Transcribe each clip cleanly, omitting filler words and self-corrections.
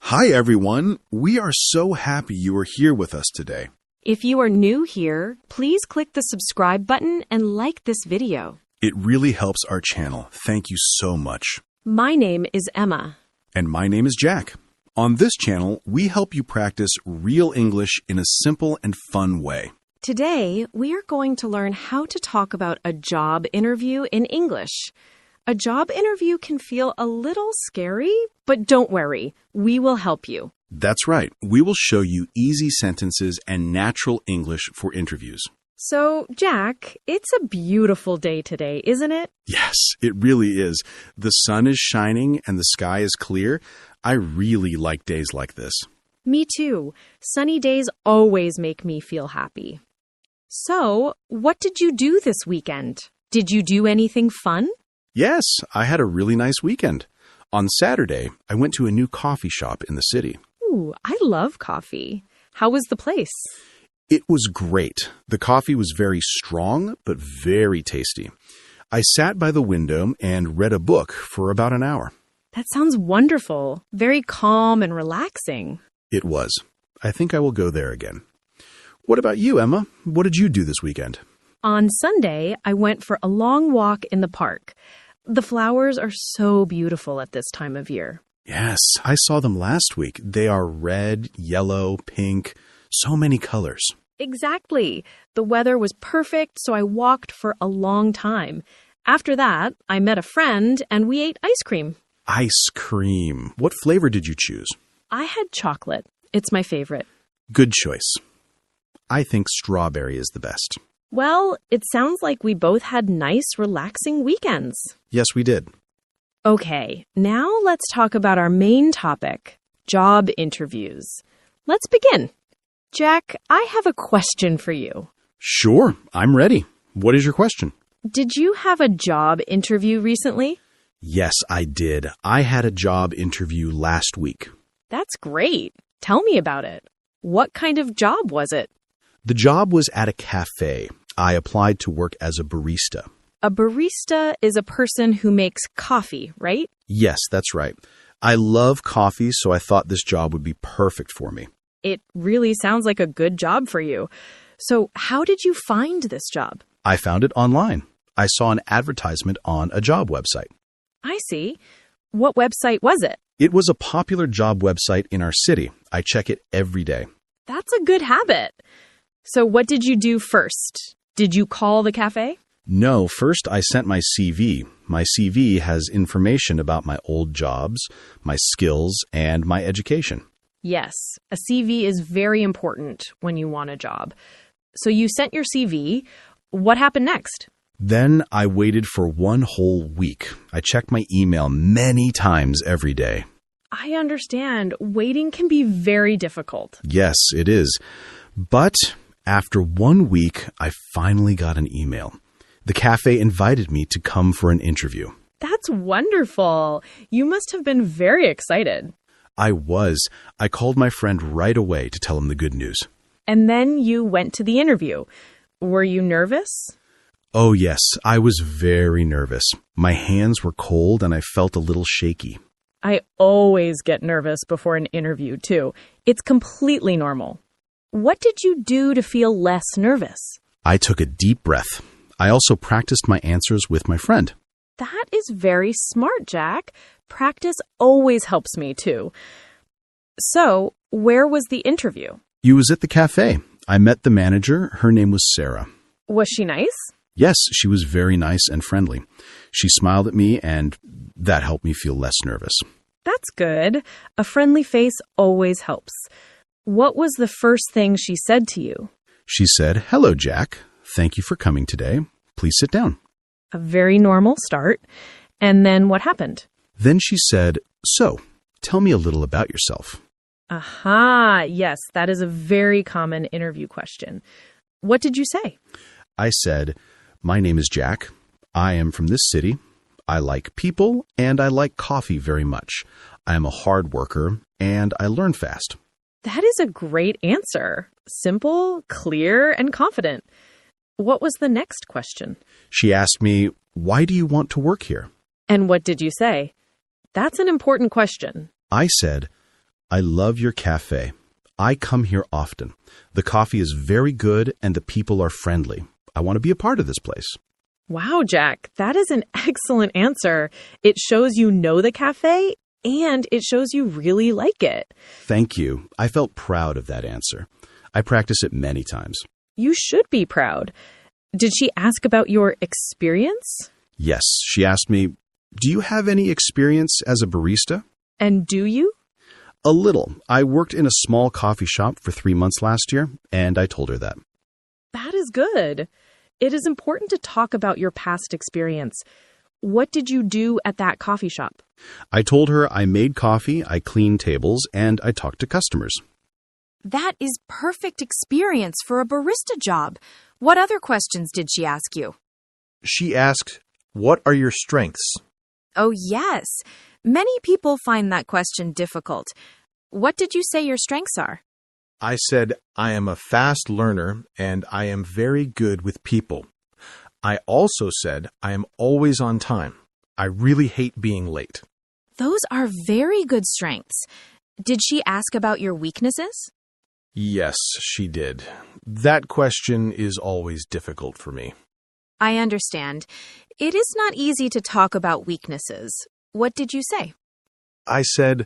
Hi, everyone. We are so happy you are here with us today. If you are new here, please click the subscribe button and like this video. It really helps our channel. Thank you so much. My name is Emma. And my name is Jack. On this channel, we help you practice real English in a simple and fun way. Today, we are going to learn how to talk about a job interview in English. A job interview can feel a little scary, but don't worry, we will help you. That's right. We will show you easy sentences and natural English for interviews. So, Jack, it's a beautiful day today, isn't it? Yes, it really is. The sun is shining and the sky is clear. I really like days like this. Me too. Sunny days always make me feel happy. So, what did you do this weekend? Did you do anything fun? Yes, I had a really nice weekend. On Saturday, I went to a new coffee shop in the city. Ooh, I love coffee. How was the place? It was great. The coffee was very strong, but very tasty. I sat by the window and read a book for about an hour. That sounds wonderful. Very calm and relaxing. It was. I think I will go there again. What about you, Emma? What did you do this weekend? On Sunday, I went for a long walk in the park. The flowers are so beautiful at this time of year. Yes, I saw them last week. They are red, yellow, pink, so many colors. Exactly. The weather was perfect, so I walked for a long time. After that, I met a friend and we ate ice cream. Ice cream. What flavor did you choose? I had chocolate. It's my favorite. Good choice. I think strawberry is the best. Well, it sounds like we both had nice, relaxing weekends. Yes, we did. Okay, now let's talk about our main topic, job interviews. Let's begin. Jack, I have a question for you. Sure, I'm ready. What is your question? Did you have a job interview recently? Yes, I did. I had a job interview last week. That's great. Tell me about it. What kind of job was it? The job was at a cafe. I applied to work as a barista. A barista is a person who makes coffee, right? Yes, that's right. I love coffee, so I thought this job would be perfect for me. It really sounds like a good job for you. So how did you find this job? I found it online. I saw an advertisement on a job website. I see. What website was it? It was a popular job website in our city. I check it every day. That's a good habit. So what did you do first? Did you call the cafe? No, first I sent my CV. My CV has information about my old jobs, my skills, and my education. Yes, a CV is very important when you want a job. So you sent your CV. What happened next? Then I waited for one whole week. I checked my email many times every day. I understand. Waiting can be very difficult. Yes, it is. But after 1 week, I finally got an email. The cafe invited me to come for an interview. That's wonderful. You must have been very excited. I was. I called my friend right away to tell him the good news. And then you went to the interview. Were you nervous? Oh, yes, I was very nervous. My hands were cold and I felt a little shaky. I always get nervous before an interview, too. It's completely normal. What did you do to feel less nervous? I took a deep breath. I also practiced my answers with my friend. That is very smart, Jack. Practice always helps me, too. So, where was the interview? It was at the cafe. I met the manager. Her name was Sarah. Was she nice? Yes, she was very nice and friendly. She smiled at me, and that helped me feel less nervous. That's good. A friendly face always helps. What was the first thing she said to you? She said, "Hello, Jack. Thank you for coming today. Please sit down." A very normal start. And then what happened? Then she said, "So, tell me a little about yourself." Aha, yes, that is a very common interview question. What did you say? I said, "My name is Jack. I am from this city. I like people and I like coffee very much. I am a hard worker and I learn fast." That is a great answer. Simple, clear, and confident. What was the next question? She asked me, "Why do you want to work here?" And what did you say? That's an important question. I said, I love your cafe. I come here often. The coffee is very good and the people are friendly. I want to be a part of this place. Wow, Jack, that is an excellent answer. It shows you know the cafe and it shows you really like it. Thank you. I felt proud of that answer. I practice it many times. You should be proud. Did she ask about your experience? Yes, she asked me, "Do you have any experience as a barista?" And do you? A little. I worked in a small coffee shop for 3 months last year, and I told her that. That is good. It is important to talk about your past experience. What did you do at that coffee shop? I told her I made coffee, I cleaned tables, and I talked to customers. That is perfect experience for a barista job. What other questions did she ask you? She asked, "What are your strengths?" Oh, yes. Many people find that question difficult. What did you say your strengths are? I said, "I am a fast learner and I am very good with people." I also said, "I am always on time. I really hate being late." Those are very good strengths. Did she ask about your weaknesses? Yes, she did. That question is always difficult for me. I understand. It is not easy to talk about weaknesses. What did you say? I said,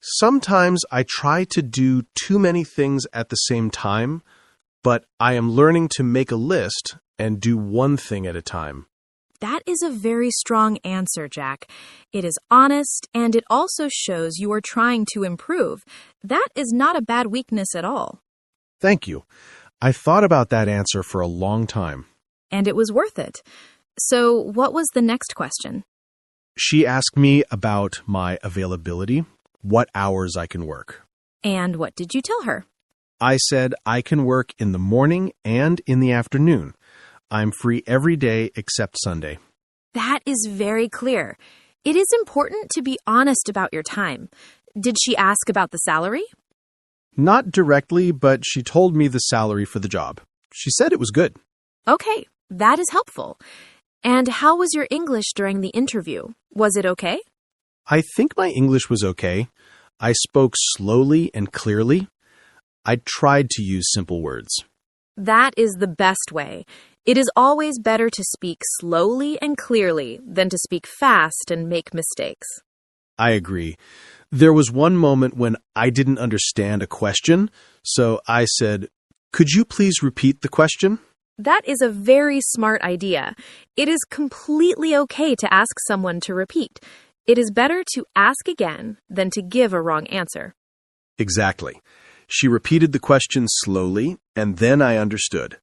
"Sometimes I try to do too many things at the same time, but I am learning to make a list and do one thing at a time." That is a very strong answer, Jack. It is honest, and it also shows you are trying to improve. That is not a bad weakness at all. Thank you. I thought about that answer for a long time. And it was worth it. So, what was the next question? She asked me about my availability, what hours I can work. And what did you tell her? I said I can work in the morning and in the afternoon. I'm free every day except Sunday. That is very clear. It is important to be honest about your time. Did she ask about the salary? Not directly, but she told me the salary for the job. She said it was good. Okay, that is helpful. And how was your English during the interview? Was it okay? I think my English was okay. I spoke slowly and clearly. I tried to use simple words. That is the best way. It is always better to speak slowly and clearly than to speak fast and make mistakes. I agree. There was one moment when I didn't understand a question, so I said, "Could you please repeat the question?" That is a very smart idea. It is completely okay to ask someone to repeat. It is better to ask again than to give a wrong answer. Exactly. She repeated the question slowly, and then I understood.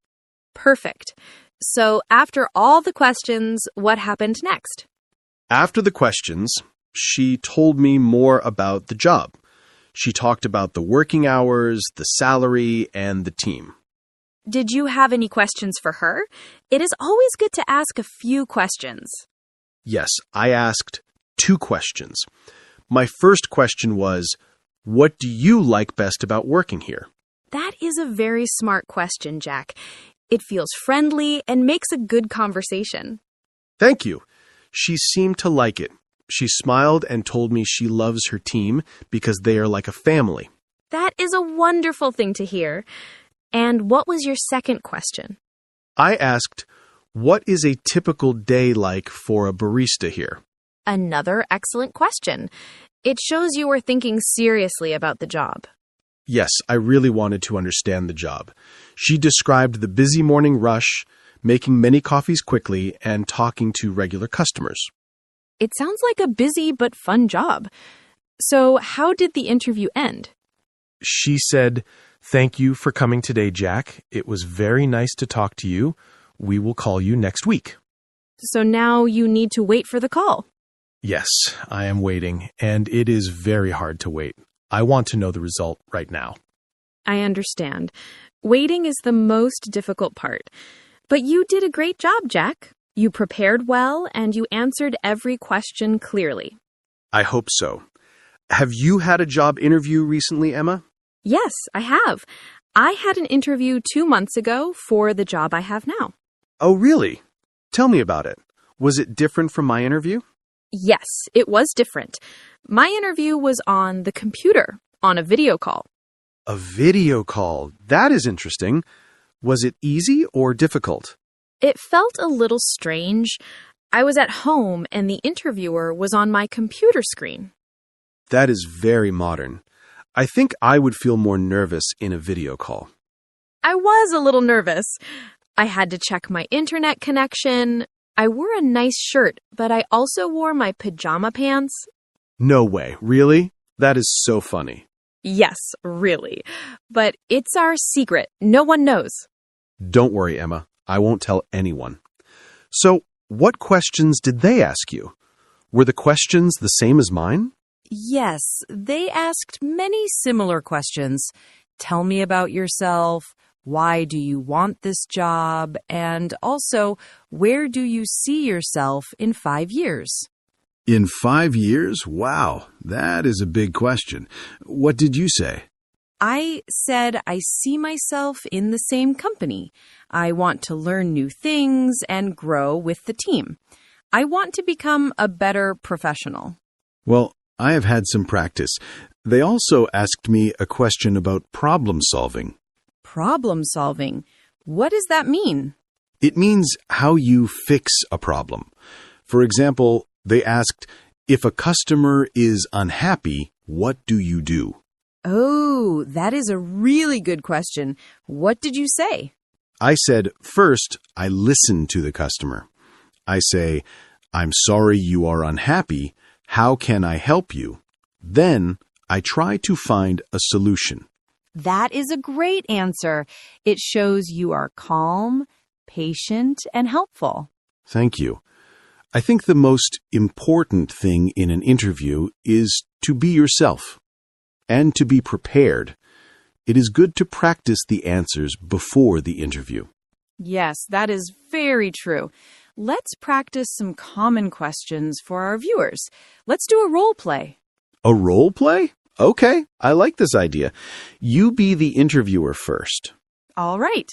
Perfect. So after all the questions, what happened next? After the questions, she told me more about the job. She talked about the working hours, the salary, and the team. Did you have any questions for her? It is always good to ask a few questions. Yes, I asked 2 questions. My first question was, "What do you like best about working here?" That is a very smart question, Jack. It feels friendly and makes a good conversation. Thank you. She seemed to like it. She smiled and told me she loves her team because they are like a family. That is a wonderful thing to hear. And what was your second question? I asked, "What is a typical day like for a barista here?" Another excellent question. It shows you were thinking seriously about the job. Yes, I really wanted to understand the job. She described the busy morning rush, making many coffees quickly, and talking to regular customers. It sounds like a busy but fun job. So how did the interview end? She said, "Thank you for coming today, Jack. It was very nice to talk to you. We will call you next week." So now you need to wait for the call. Yes, I am waiting, and it is very hard to wait. I want to know the result right now. I understand. Waiting is the most difficult part. But you did a great job, Jack. You prepared well, and you answered every question clearly. I hope so. Have you had a job interview recently, Emma? Yes, I have. I had an interview 2 months ago for the job I have now. Oh, really? Tell me about it. Was it different from my interview? Yes, it was different. My interview was on the computer. on a video call. A video call. That is interesting. Was it easy or difficult? It felt a little strange. I was at home and the interviewer was on my computer screen. That is very modern. I think I would feel more nervous in a video call. I was a little nervous. I had to check my internet connection. I wore a nice shirt, but I also wore my pajama pants. No way. Really? That is so funny. Yes, really. But it's our secret. No one knows. Don't worry, Emma. I won't tell anyone. So, what questions did they ask you? Were the questions the same as mine? Yes, they asked many similar questions. Tell me about yourself. Why do you want this job? And also, where do you see yourself in 5 years? In 5 years? Wow, that is a big question. What did you say? I said I see myself in the same company. I want to learn new things and grow with the team. I want to become a better professional. Well, I have had some practice. They also asked me a question about problem solving. Problem solving. What does that mean? It means how you fix a problem. For example, they asked, if a customer is unhappy, what do you do? Oh, that is a really good question. What did you say? I said, first, I listen to the customer. I say, I'm sorry you are unhappy. How can I help you? Then I try to find a solution. That is a great answer. It shows you are calm, patient, and helpful. Thank you. I think the most important thing in an interview is to be yourself and to be prepared. It is good to practice the answers before the interview. Yes, that is very true. Let's practice some common questions for our viewers. Let's do a role play. A role play? Okay, I like this idea. You be the interviewer first. All right,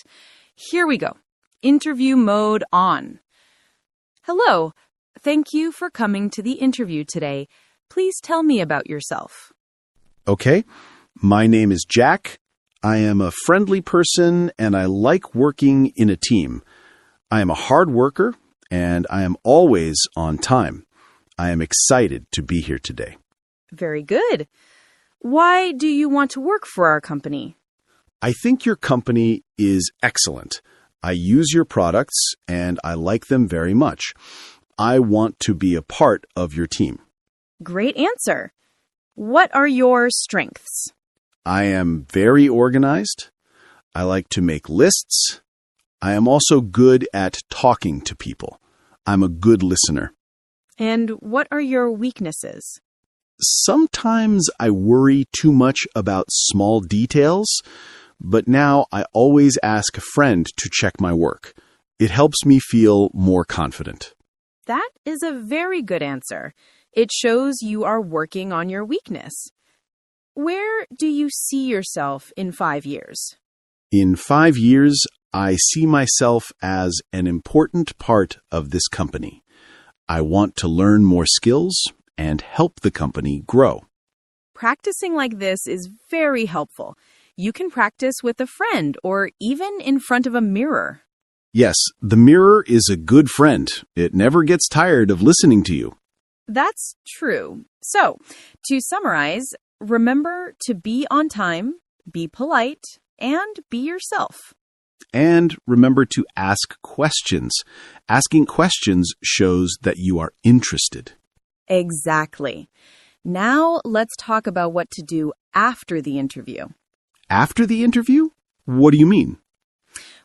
here we go. Interview mode on. Hello, thank you for coming to the interview today. Please tell me about yourself. Okay, my name is Jack. I am a friendly person and I like working in a team. I am a hard worker and I am always on time. I am excited to be here today. Very good. Why do you want to work for our company? I think your company is excellent. I use your products and I like them very much. I want to be a part of your team. Great answer. What are your strengths? I am very organized. I like to make lists. I am also good at talking to people. I'm a good listener. And what are your weaknesses? Sometimes I worry too much about small details, but now I always ask a friend to check my work. It helps me feel more confident. That is a very good answer. It shows you are working on your weakness. Where do you see yourself in 5 years? In 5 years, I see myself as an important part of this company. I want to learn more skills and help the company grow. Practicing like this is very helpful. You can practice with a friend or even in front of a mirror. Yes, the mirror is a good friend. It never gets tired of listening to you. That's true. So, to summarize, remember to be on time, be polite, and be yourself. And remember to ask questions. Asking questions shows that you are interested. Exactly. Now let's talk about what to do after the interview. After the interview? What do you mean?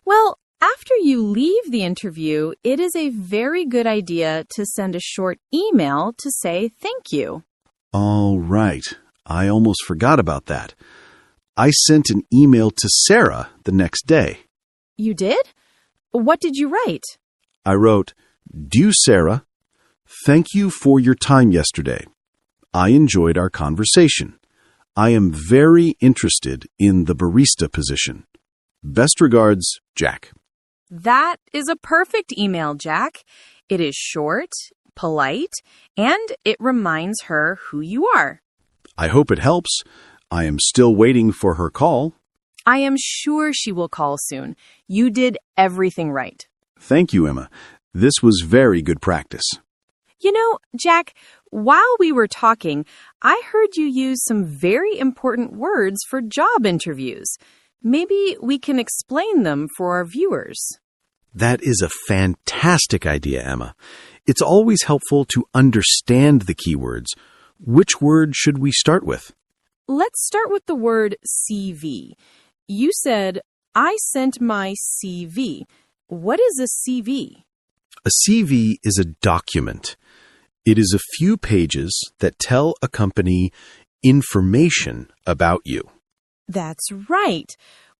Well, after you leave the interview, it is a very good idea to send a short email to say thank you. All right. I almost forgot about that. I sent an email to Sarah the next day. You did? What did you write? I wrote, Dear Sarah, thank you for your time yesterday. I enjoyed our conversation. I am very interested in the barista position. Best regards, Jack. That is a perfect email, Jack. It is short, polite, and it reminds her who you are. I hope it helps. I am still waiting for her call. I am sure she will call soon. You did everything right. Thank you, Emma. This was very good practice. You know, Jack, while we were talking, I heard you use some very important words for job interviews. Maybe we can explain them for our viewers. That is a fantastic idea, Emma. It's always helpful to understand the keywords. Which word should we start with? Let's start with the word CV. You said, I sent my CV. What is a CV? A CV is a document. It is a few pages that tell a company information about you. That's right.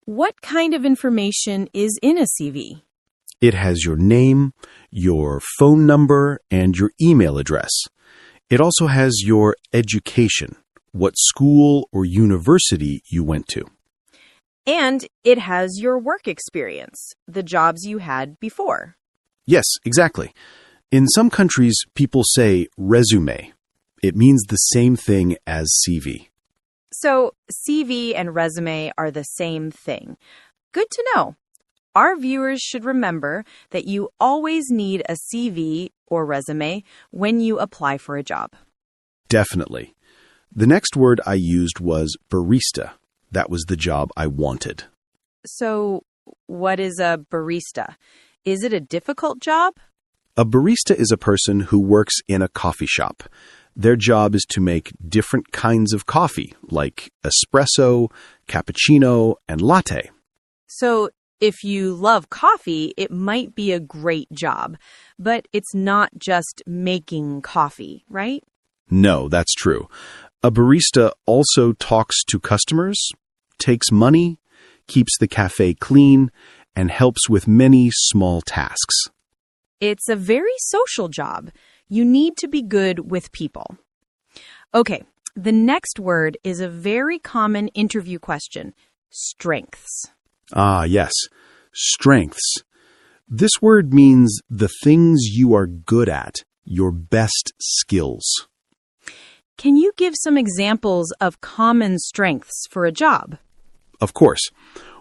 What kind of information is in a CV? It has your name, your phone number, and your email address. It also has your education, what school or university you went to. And it has your work experience, the jobs you had before. Yes, exactly. In some countries, people say resume. It means the same thing as CV. So CV and resume are the same thing. Good to know. Our viewers should remember that you always need a CV or resume when you apply for a job. Definitely. The next word I used was barista. That was the job I wanted. So what is a barista? Is it a difficult job? A barista is a person who works in a coffee shop. Their job is to make different kinds of coffee, like espresso, cappuccino, and latte. So if you love coffee, it might be a great job, but it's not just making coffee, right? No, that's true. A barista also talks to customers, takes money, keeps the cafe clean, and helps with many small tasks. It's a very social job. You need to be good with people. Okay, the next word is a very common interview question, strengths. Ah, yes, strengths. This word means the things you are good at, your best skills. Can you give some examples of common strengths for a job? Of course.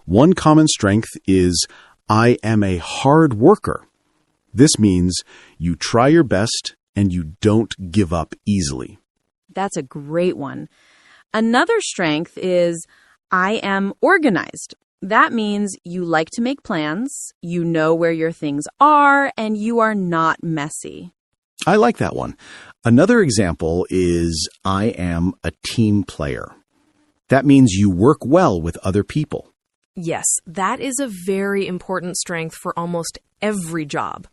One common strength is, I am a hard worker. This means you try your best and you don't give up easily. That's a great one. Another strength is, I am organized. That means you like to make plans, you know where your things are, and you are not messy. I like that one. Another example is, I am a team player. That means you work well with other people. Yes, that is a very important strength for almost every job.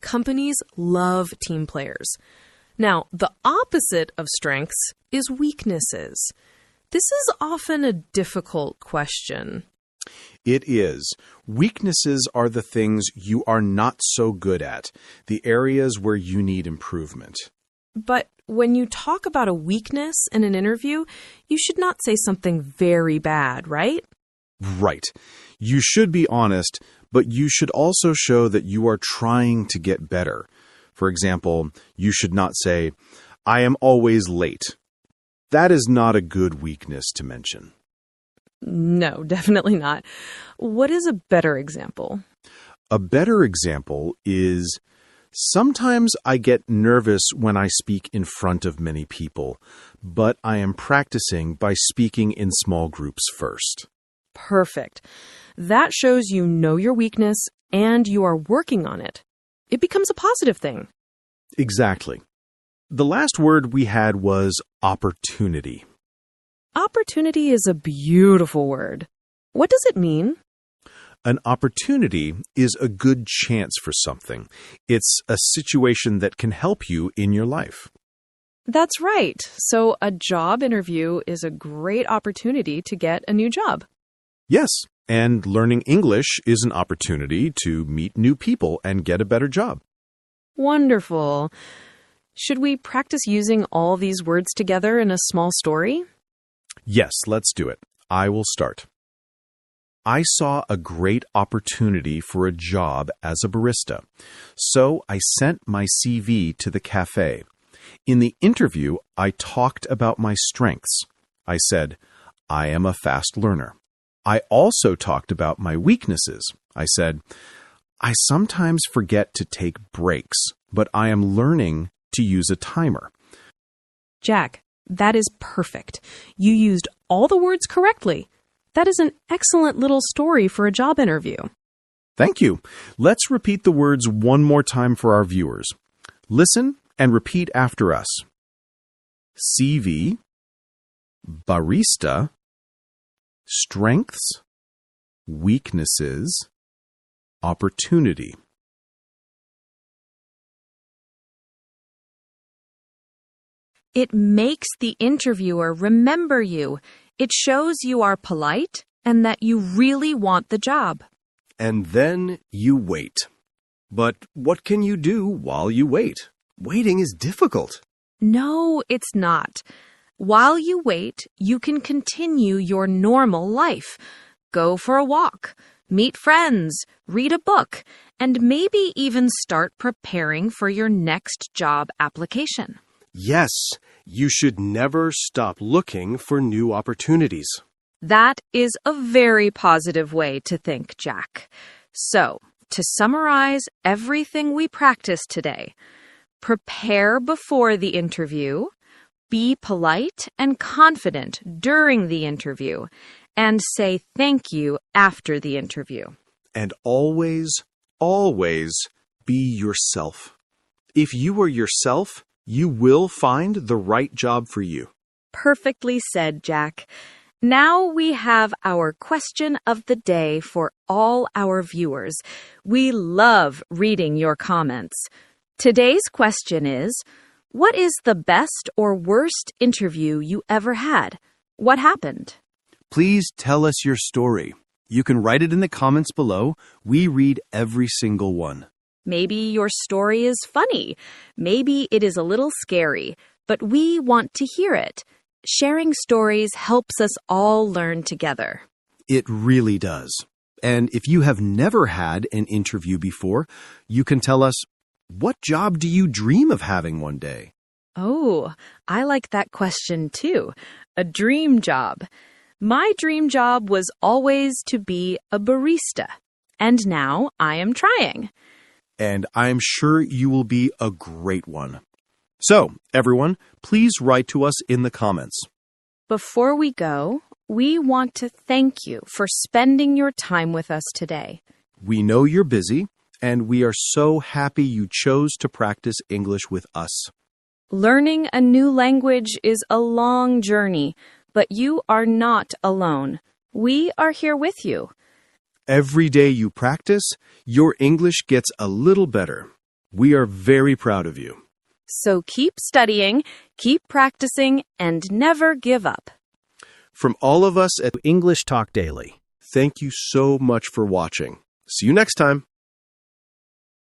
Companies love team players. Now, the opposite of strengths is weaknesses. This is often a difficult question. It is. Weaknesses are the things you are not so good at, the areas where you need improvement. But when you talk about a weakness in an interview, you should not say something very bad, right? Right. You should be honest, but you should also show that you are trying to get better. For example, you should not say, I am always late. That is not a good weakness to mention. No, definitely not. What is a better example? A better example is, sometimes I get nervous when I speak in front of many people, but I am practicing by speaking in small groups first. Perfect. That shows you know your weakness and you are working on it. It becomes a positive thing. Exactly. The last word we had was opportunity. Opportunity is a beautiful word. What does it mean? An opportunity is a good chance for something. It's a situation that can help you in your life. That's right. So a job interview is a great opportunity to get a new job. Yes, and learning English is an opportunity to meet new people and get a better job. Wonderful. Should we practice using all these words together in a small story? Yes, let's do it. I will start. I saw a great opportunity for a job as a barista, so I sent my CV to the cafe. In the interview, I talked about my strengths. I said, I am a fast learner. I also talked about my weaknesses. I said, I sometimes forget to take breaks, but I am learning to use a timer. Jack, that is perfect. You used all the words correctly. That is an excellent little story for a job interview. Thank you. Let's repeat the words one more time for our viewers. Listen and repeat after us. CV, barista, strengths, weaknesses, opportunity. It makes the interviewer remember you. It shows you are polite and that you really want the job. And then you wait. But what can you do while you wait? Waiting is difficult. No, it's not. While you wait, you can continue your normal life. Go for a walk, meet friends, read a book, and maybe even start preparing for your next job application. Yes, you should never stop looking for new opportunities. That is a very positive way to think, Jack. So, to summarize everything we practiced today, prepare before the interview, be polite and confident during the interview, and say thank you after the interview. And always, always be yourself. If you are yourself, you will find the right job for you. Perfectly said, Jack. Now we have our question of the day for all our viewers. We love reading your comments. Today's question is, what is the best or worst interview you ever had? What happened? Please tell us your story. You can write it in the comments below. We read every single one. Maybe your story is funny. Maybe it is a little scary, but we want to hear it. Sharing stories helps us all learn together. It really does. And if you have never had an interview before, you can tell us, what job do you dream of having one day? Oh, I like that question too. A dream job. My dream job was always to be a barista. And now I am trying. And I'm sure you will be a great one. So, everyone, please write to us in the comments. Before we go, we want to thank you for spending your time with us today. We know you're busy, and we are so happy you chose to practice English with us. Learning a new language is a long journey, but you are not alone. We are here with you. Every day you practice, your English gets a little better. We are very proud of you. So keep studying, keep practicing, and never give up. From all of us at English Talk Daily, thank you so much for watching. See you next time.